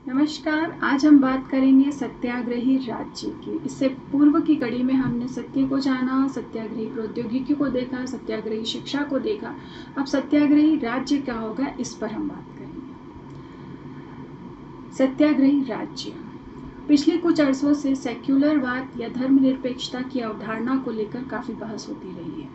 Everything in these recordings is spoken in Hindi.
नमस्कार। आज हम बात करेंगे सत्याग्रही राज्य की। इससे पूर्व की कड़ी में हमने सत्य को जाना, सत्याग्रही प्रौद्योगिकी को देखा, सत्याग्रही शिक्षा को देखा। अब सत्याग्रही राज्य क्या होगा, इस पर हम बात करेंगे। सत्याग्रही राज्य पिछले कुछ अरसों से सेक्युलरवाद या धर्मनिरपेक्षता की अवधारणा को लेकर काफ़ी बहस होती रही है,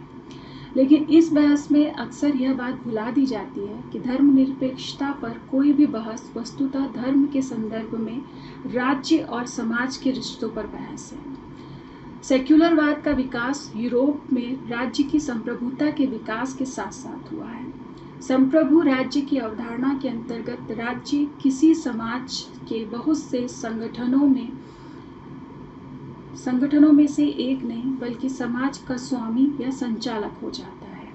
लेकिन इस बहस में अक्सर यह बात भुला दी जाती है कि धर्मनिरपेक्षता पर कोई भी बहस वस्तुतः धर्म के संदर्भ में राज्य और समाज के रिश्तों पर बहस है। सेक्युलरवाद का विकास यूरोप में राज्य की संप्रभुता के विकास के साथ साथ हुआ है। संप्रभु राज्य की अवधारणा के अंतर्गत राज्य किसी समाज के बहुत से संगठनों में से एक नहीं बल्कि समाज का स्वामी या संचालक हो जाता है।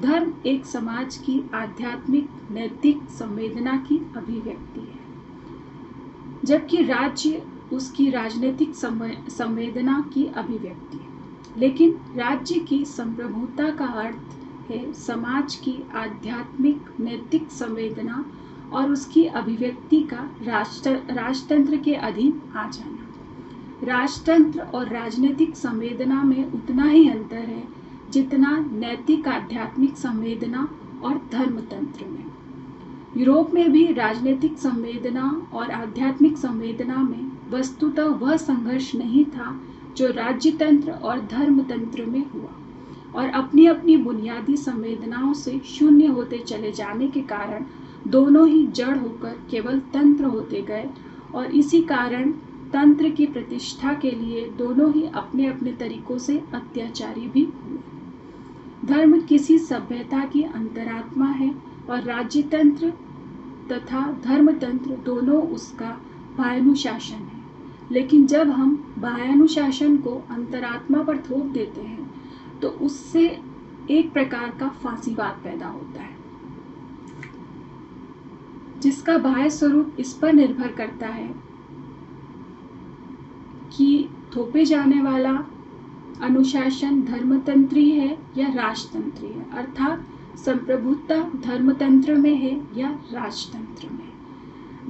धर्म एक समाज की आध्यात्मिक नैतिक संवेदना की अभिव्यक्ति है, जबकि राज्य उसकी राजनीतिक संवेदना की अभिव्यक्ति है। लेकिन राज्य की संप्रभुता का अर्थ है समाज की आध्यात्मिक नैतिक संवेदना और उसकी अभिव्यक्ति का राजतंत्र के अधीन आ जाना। राजतंत्र और राजनीतिक संवेदना में उतना ही अंतर है जितना नैतिक आध्यात्मिक संवेदना और धर्मतंत्र में। यूरोप में भी राजनीतिक संवेदना और आध्यात्मिक संवेदना में वस्तुतः वह संघर्ष नहीं था जो राज्यतंत्र और धर्मतंत्र में हुआ, और अपनी अपनी बुनियादी संवेदनाओं से शून्य होते चले जाने के कारण दोनों ही जड़ होकर केवल तंत्र होते गए, और इसी कारण तंत्र की प्रतिष्ठा के लिए दोनों ही अपने अपने तरीकों से अत्याचारी भी हुए। धर्म किसी सभ्यता की अंतरात्मा है और राज्यतंत्र तथा धर्मतंत्र दोनों उसका बाह्यानुशासन है। लेकिन जब हम बाह्यानुशासन को अंतरात्मा पर थोप देते हैं तो उससे एक प्रकार का फांसीवाद पैदा होता है, जिसका बाह्य स्वरूप इस पर निर्भर करता है कि थोपे जाने वाला अनुशासन धर्मतंत्री है या राजतंत्री है, अर्थात संप्रभुता धर्मतंत्र में है या राजतंत्र में।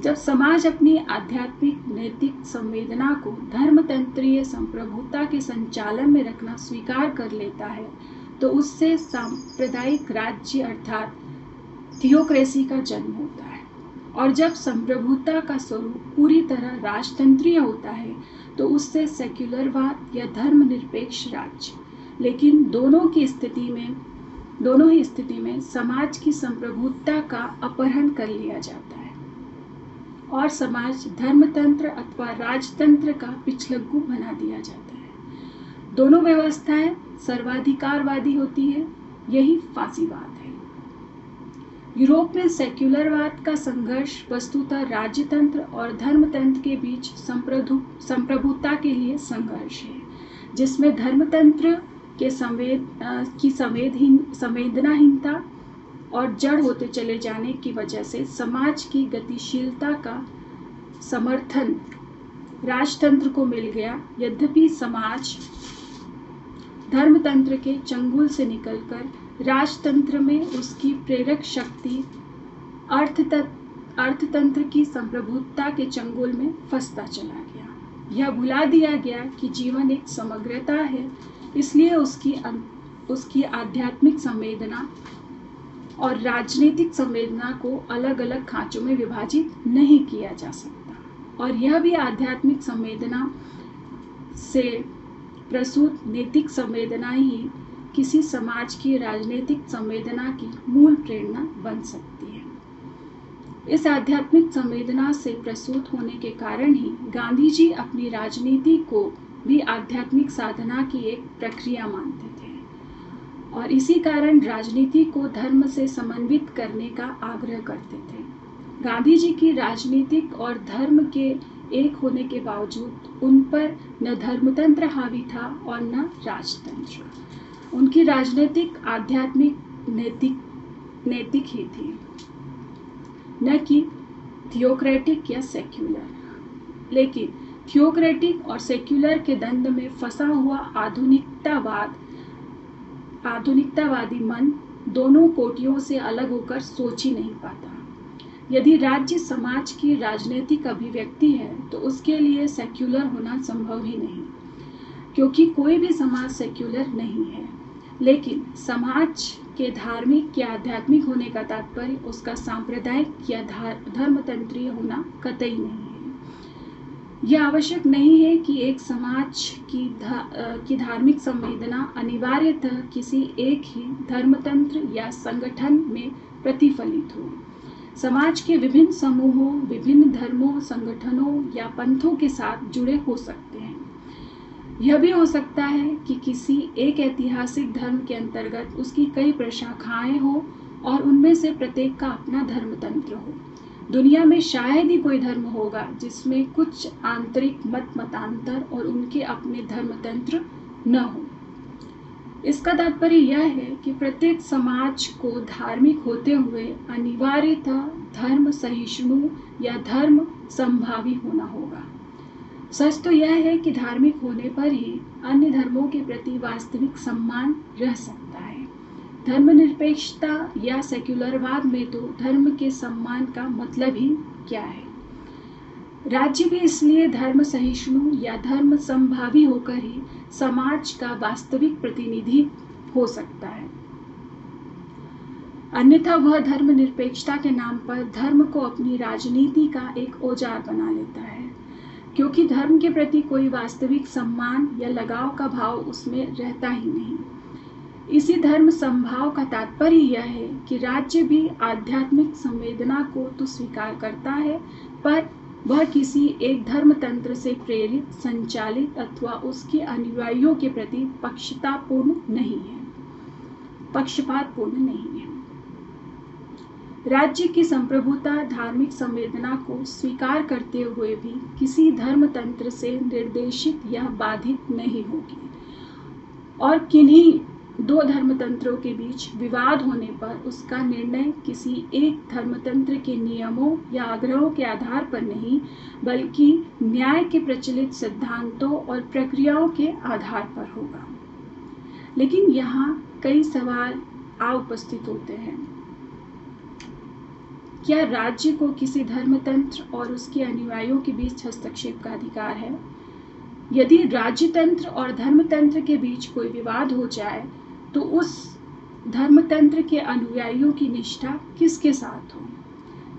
जब समाज अपनी आध्यात्मिक नैतिक संवेदना को धर्मतंत्रीय संप्रभुता के संचालन में रखना स्वीकार कर लेता है तो उससे सांप्रदायिक राज्य अर्थात थियोक्रेसी का जन्म होता है। और जब संप्रभुता का स्वरूप पूरी तरह राजतंत्रीय होता है तो उससे सेक्युलरवाद या धर्मनिरपेक्ष राज्य। लेकिन दोनों ही स्थिति में समाज की संप्रभुता का अपहरण कर लिया जाता है और समाज धर्मतंत्र अथवा राजतंत्र का पिछलग्गू बना दिया जाता है। दोनों व्यवस्थाएं सर्वाधिकारवादी होती है, यही फांसीवाद है। यूरोप में सेक्युलरवाद का संघर्ष वस्तुतः राज्यतंत्र और धर्मतंत्र के बीच संप्रभुता के लिए संघर्ष है, जिसमें धर्मतंत्र के संवेदनाहीनता और जड़ होते चले जाने की वजह से समाज की गतिशीलता का समर्थन राजतंत्र को मिल गया। यद्यपि समाज धर्मतंत्र के चंगुल से निकलकर राजतंत्र में उसकी प्रेरक शक्ति अर्थतंत्र की संप्रभुता के चंगुल में फंसता चला गया। यह भुला दिया गया कि जीवन एक समग्रता है, इसलिए उसकी आध्यात्मिक संवेदना और राजनीतिक संवेदना को अलग अलग खांचों में विभाजित नहीं किया जा सकता। और यह भी आध्यात्मिक संवेदना से प्रसूत नैतिक संवेदना ही किसी समाज की राजनीतिक संवेदना की मूल प्रेरणा बन सकती है। इस आध्यात्मिक संवेदना से प्रसूत होने के कारण ही गांधी जी अपनी राजनीति को भी आध्यात्मिक साधना की एक प्रक्रिया मानते थे, और इसी कारण राजनीति को धर्म से समन्वित करने का आग्रह करते थे। गांधी जी की राजनीतिक और धर्म के एक होने के बावजूद उन पर न धर्मतंत्र हावी था और न राजतंत्र। उनकी राजनीतिक आध्यात्मिक नैतिक ही थी, न कि थियोक्रेटिक या सेक्युलर। लेकिन थियोक्रेटिक और सेक्युलर के द्वंद में फंसा हुआ आधुनिकतावादी मन दोनों कोटियों से अलग होकर सोच ही नहीं पाता। यदि राज्य समाज की राजनीतिक अभिव्यक्ति है तो उसके लिए सेक्युलर होना संभव ही नहीं, क्योंकि कोई भी समाज सेक्युलर नहीं है। लेकिन समाज के धार्मिक या आध्यात्मिक होने का तात्पर्य उसका सांप्रदायिक या धर्मतंत्रीय होना कतई नहीं है। यह आवश्यक नहीं है कि एक समाज की धार्मिक संवेदना अनिवार्यतः किसी एक ही धर्मतंत्र या संगठन में प्रतिफलित हो। समाज के विभिन्न समूहों, विभिन्न धर्मों, संगठनों या पंथों के साथ जुड़े हो सकते हैं। यह भी हो सकता है कि किसी एक ऐतिहासिक धर्म के अंतर्गत उसकी कई प्रशाखाएं हो और उनमें से प्रत्येक का अपना धर्मतंत्र हो। दुनिया में शायद ही कोई धर्म होगा जिसमें कुछ आंतरिक मतांतर और उनके अपने धर्मतंत्र न हो। इसका तात्पर्य यह है कि प्रत्येक समाज को धार्मिक होते हुए अनिवार्यतः धर्म सहिष्णु या धर्म संभावी होना होगा। सच तो यह है कि धार्मिक होने पर ही अन्य धर्मों के प्रति वास्तविक सम्मान रह सकता है। धर्मनिरपेक्षता या सेक्युलरवाद में तो धर्म के सम्मान का मतलब ही क्या है। राज्य भी इसलिए धर्म सहिष्णु या धर्म संभावी होकर ही समाज का वास्तविक प्रतिनिधि हो सकता है, अन्यथा वह धर्मनिरपेक्षता के नाम पर धर्म को अपनी राजनीति का एक औजार बना लेता है, क्योंकि धर्म के प्रति कोई वास्तविक सम्मान या लगाव का भाव उसमें रहता ही नहीं। इसी धर्म संभाव का तात्पर्य यह है कि राज्य भी आध्यात्मिक संवेदना को तो स्वीकार करता है, पर वह किसी एक धर्मतंत्र से प्रेरित, संचालित अथवा उसके अनुयायियों के प्रति पक्षपातपूर्ण नहीं है। राज्य की संप्रभुता धार्मिक संवेदना को स्वीकार करते हुए भी किसी धर्मतंत्र से निर्देशित या बाधित नहीं होगी, और किन्हीं दो धर्मतंत्रों के बीच विवाद होने पर उसका निर्णय किसी एक धर्मतंत्र के नियमों या आग्रहों के आधार पर नहीं, बल्कि न्याय के प्रचलित सिद्धांतों और प्रक्रियाओं के आधार पर होगा। लेकिन यहाँ कई सवाल उपस्थित होते हैं। क्या राज्य को किसी धर्मतंत्र और उसके अनुयायियों के बीच हस्तक्षेप का अधिकार है? यदि राज्यतंत्र और धर्मतंत्र के बीच कोई विवाद हो जाए तो उस धर्मतंत्र के अनुयायियों की निष्ठा किसके साथ हो?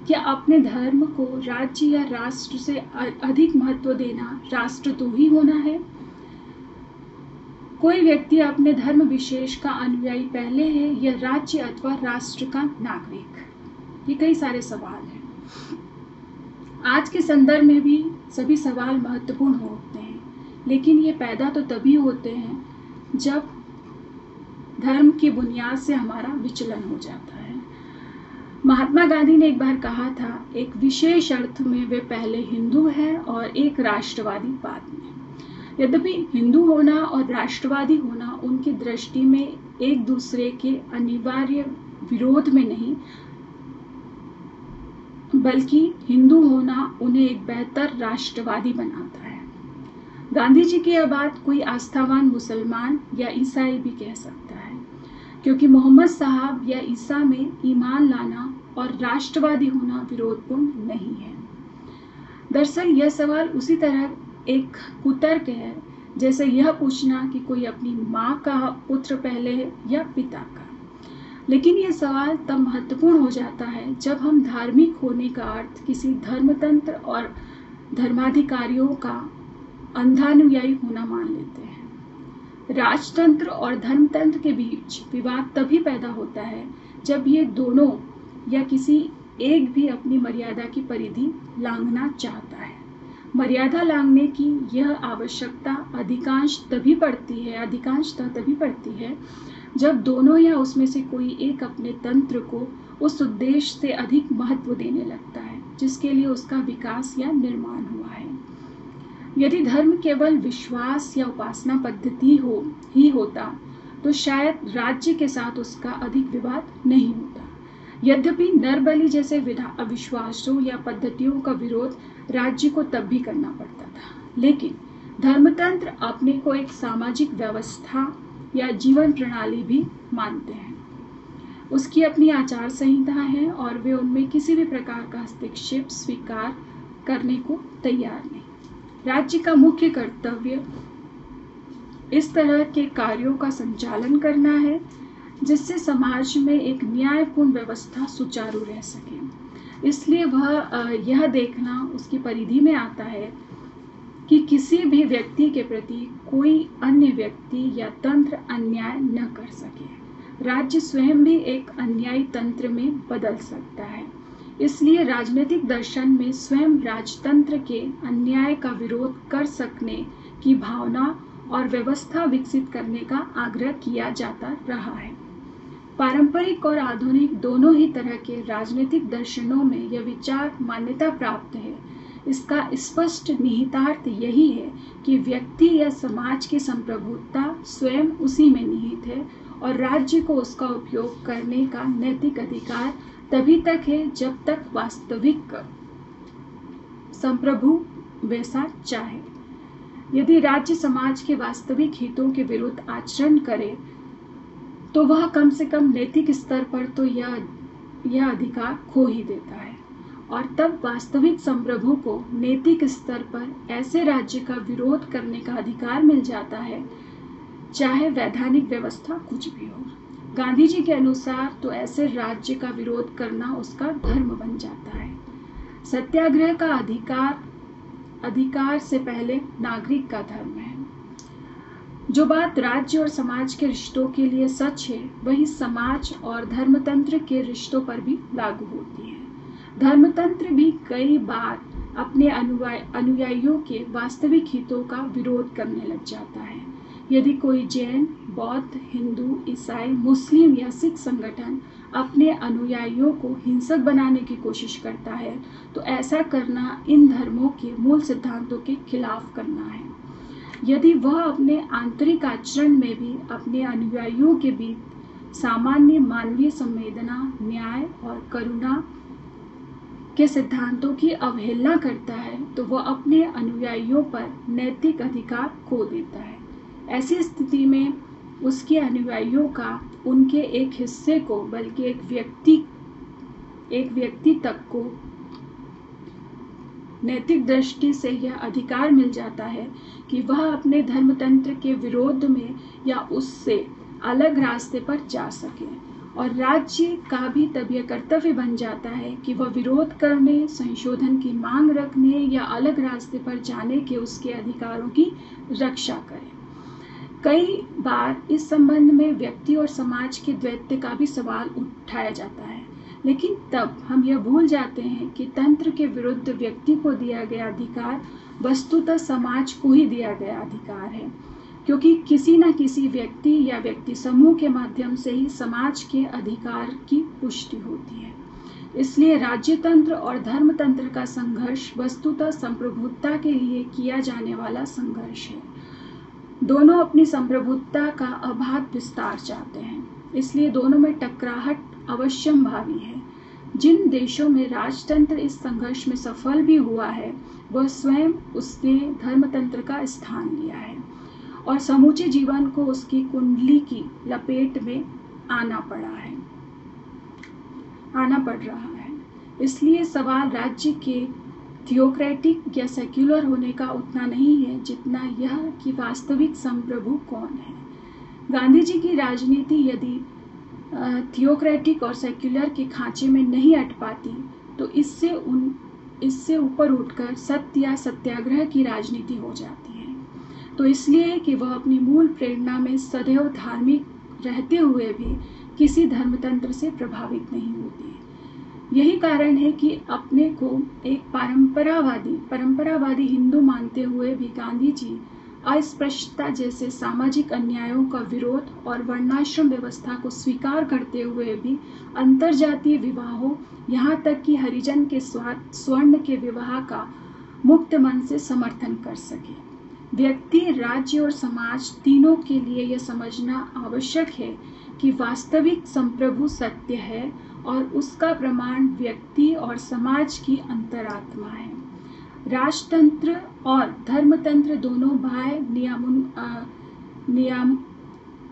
क्या अपने धर्म को राज्य या राष्ट्र से अधिक महत्व देना राष्ट्रद्रोही होना है? कोई व्यक्ति अपने धर्म विशेष का अनुयायी पहले है या राज्य अथवा राष्ट्र का नागरिक? ये कई सारे सवाल हैं। आज के संदर्भ में भी सभी सवाल महत्वपूर्ण होते हैं, लेकिन ये पैदा तो तभी होते हैं जब धर्म की बुनियाद से हमारा विचलन हो जाता है। महात्मा गांधी ने एक बार कहा था, एक विशेष अर्थ में वे पहले हिंदू हैं और एक राष्ट्रवादी बाद में। यद्यपि हिंदू होना और राष्ट्रवादी होना उनकी दृष्टि में एक दूसरे के अनिवार्य विरोध में नहीं, बल्कि हिंदू होना उन्हें एक बेहतर राष्ट्रवादी बनाता है। गांधी जी की यह बात कोई आस्थावान मुसलमान या ईसाई भी कह सकता है, क्योंकि मोहम्मद साहब या ईसा में ईमान लाना और राष्ट्रवादी होना विरोधपूर्ण नहीं है। दरअसल यह सवाल उसी तरह एक कुतर्क है जैसे यह पूछना कि कोई अपनी माँ का पुत्र पहले है या पिता का। लेकिन यह सवाल तब महत्वपूर्ण हो जाता है जब हम धार्मिक होने का अर्थ किसी धर्मतंत्र और धर्माधिकारियों का अंधानुयायी होना मान लेते हैं। राजतंत्र और धर्मतंत्र के बीच विवाद तभी पैदा होता है जब ये दोनों या किसी एक भी अपनी मर्यादा की परिधि लांघना चाहता है। मर्यादा लांघने की यह आवश्यकता अधिकांशतः तभी पड़ती है जब दोनों या उसमें से कोई एक अपने तंत्र को उस उद्देश्य से अधिक महत्व देने लगता है जिसके लिए उसका विकास या निर्माण हुआ है। यदि धर्म केवल विश्वास या उपासना पद्धति होता तो शायद राज्य के साथ उसका अधिक विवाद नहीं होता। यद्यपि नरबलि जैसे अविश्वासों या पद्धतियों का विरोध राज्य को तब भी करना पड़ता था, लेकिन धर्मतंत्र अपने को एक सामाजिक व्यवस्था या जीवन प्रणाली भी मानते हैं। उसकी अपनी आचार संहिता है और वे उनमें किसी भी प्रकार का हस्तक्षेप स्वीकार करने को तैयार नहीं। राज्य का मुख्य कर्तव्य इस तरह के कार्यों का संचालन करना है जिससे समाज में एक न्यायपूर्ण व्यवस्था सुचारू रह सके। इसलिए वह यह देखना उसकी परिधि में आता है कि किसी भी व्यक्ति के प्रति कोई अन्य व्यक्ति या तंत्र अन्याय न कर सके। राज्य स्वयं भी एक अन्यायी तंत्र में बदल सकता है। इसलिए राजनीतिक दर्शन में स्वयं राजतंत्र के अन्याय का विरोध कर सकने की भावना और व्यवस्था विकसित करने का आग्रह किया जाता रहा है। पारंपरिक और आधुनिक दोनों ही तरह के राजनीतिक दर्शनों में यह विचार मान्यता प्राप्त है। इसका स्पष्ट निहितार्थ यही है कि व्यक्ति या समाज की संप्रभुता स्वयं उसी में निहित है और राज्य को उसका उपयोग करने का नैतिक अधिकार तभी तक है जब तक वास्तविक संप्रभु वैसा चाहे। यदि राज्य समाज के वास्तविक हितों के विरुद्ध आचरण करे तो वह कम से कम नैतिक स्तर पर तो यह अधिकार खो ही देता है और तब वास्तविक संप्रभु को नैतिक स्तर पर ऐसे राज्य का विरोध करने का अधिकार मिल जाता है, चाहे वैधानिक व्यवस्था कुछ भी हो। गांधी जी के अनुसार तो ऐसे राज्य का विरोध करना उसका धर्म बन जाता है। सत्याग्रह का अधिकार से पहले नागरिक का धर्म है। जो बात राज्य और समाज के रिश्तों के लिए सच है वही समाज और धर्मतंत्र के रिश्तों पर भी लागू होती है। धर्मतंत्र भी कई बार अपने अनुयायियों के वास्तविक हितों का विरोध करने लग जाता है। यदि कोई जैन, बौद्ध, हिंदू, ईसाई, मुस्लिम या सिख संगठन अपने अनुयायियों को हिंसक बनाने की कोशिश करता है तो ऐसा करना इन धर्मों के मूल सिद्धांतों के खिलाफ करना है। यदि वह अपने आंतरिक आचरण में भी अपने अनुयायियों के बीच सामान्य मानवीय संवेदना, न्याय और करुणा के सिद्धांतों की अवहेलना करता है तो वह अपने अनुयायियों पर नैतिक अधिकार खो देता है। ऐसी स्थिति में उसके अनुयायियों का उनके एक हिस्से को बल्कि एक व्यक्ति तक को नैतिक दृष्टि से यह अधिकार मिल जाता है कि वह अपने धर्मतंत्र के विरोध में या उससे अलग रास्ते पर जा सके और राज्य का भी तब यह कर्तव्य बन जाता है कि वह विरोध करने, संशोधन की मांग रखने या अलग रास्ते पर जाने के उसके अधिकारों की रक्षा करे। कई बार इस संबंध में व्यक्ति और समाज के द्वैत का भी सवाल उठाया जाता है, लेकिन तब हम यह भूल जाते हैं कि तंत्र के विरुद्ध व्यक्ति को दिया गया अधिकार वस्तुतः समाज को ही दिया गया अधिकार है, क्योंकि किसी न किसी व्यक्ति या व्यक्ति समूह के माध्यम से ही समाज के अधिकार की पुष्टि होती है। इसलिए राज्यतंत्र और धर्मतंत्र का संघर्ष वस्तुतः संप्रभुता के लिए किया जाने वाला संघर्ष है। दोनों अपनी संप्रभुता का अबाध विस्तार चाहते हैं, इसलिए दोनों में टकराहट अवश्यंभावी है। जिन देशों में राजतंत्र इस संघर्ष में सफल भी हुआ है वह स्वयं उसने धर्मतंत्र का स्थान लिया है और समूचे जीवन को उसकी कुंडली की लपेट में आना पड़ रहा है। इसलिए सवाल राज्य के थियोक्रेटिक या सेक्युलर होने का उतना नहीं है जितना यह कि वास्तविक संप्रभु कौन है। गांधी जी की राजनीति यदि थियोक्रेटिक और सेक्युलर के खांचे में नहीं अट पाती तो इससे ऊपर उठकर सत्य या सत्याग्रह की राजनीति हो जाती है। तो इसलिए कि वह अपनी मूल प्रेरणा में सदैव धार्मिक रहते हुए भी किसी धर्मतंत्र से प्रभावित नहीं होती। यही कारण है कि अपने को एक परंपरावादी हिंदू मानते हुए भी गांधी जी अस्पृश्यता जैसे सामाजिक अन्यायों का विरोध और वर्णाश्रम व्यवस्था को स्वीकार करते हुए भी अंतरजातीय विवाहों, यहाँ तक कि हरिजन के स्वर्ण के विवाह का मुक्त मन से समर्थन कर सके। व्यक्ति, राज्य और समाज तीनों के लिए यह समझना आवश्यक है कि वास्तविक संप्रभु सत्य है और उसका प्रमाण व्यक्ति और समाज की अंतरात्मा है। राजतंत्र और धर्मतंत्र दोनों बाह्य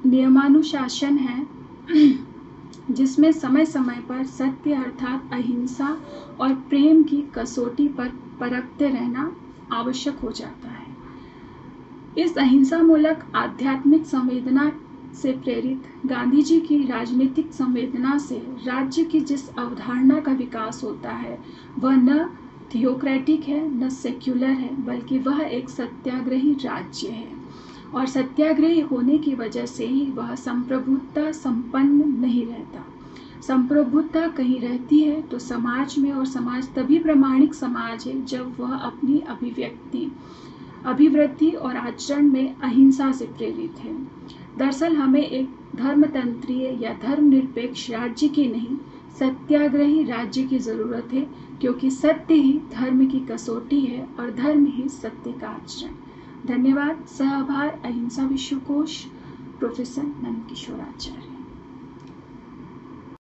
नियमानुशासन हैं जिसमें समय समय पर सत्य अर्थात अहिंसा और प्रेम की कसौटी पर परखते रहना आवश्यक हो जाता है। इस अहिंसा मूलक आध्यात्मिक संवेदना से प्रेरित गांधी जी की राजनीतिक संवेदना से राज्य की जिस अवधारणा का विकास होता है वह न थियोक्रेटिक है न सेक्युलर है, बल्कि वह एक सत्याग्रही राज्य है। और सत्याग्रही होने की वजह से ही वह संप्रभुता संपन्न नहीं रहता। संप्रभुता कहीं रहती है तो समाज में, और समाज तभी प्रामाणिक समाज है जब वह अपनी अभिवृद्धि और आचरण में अहिंसा से प्रेरित है। दरअसल हमें एक धर्मतंत्रीय या धर्मनिरपेक्ष राज्य की नहीं, सत्याग्रही राज्य की जरूरत है, क्योंकि सत्य ही धर्म की कसौटी है और धर्म ही सत्य का आचरण। धन्यवाद। सहभार अहिंसा विश्वकोश, प्रोफेसर नंदकिशोर आचार्य।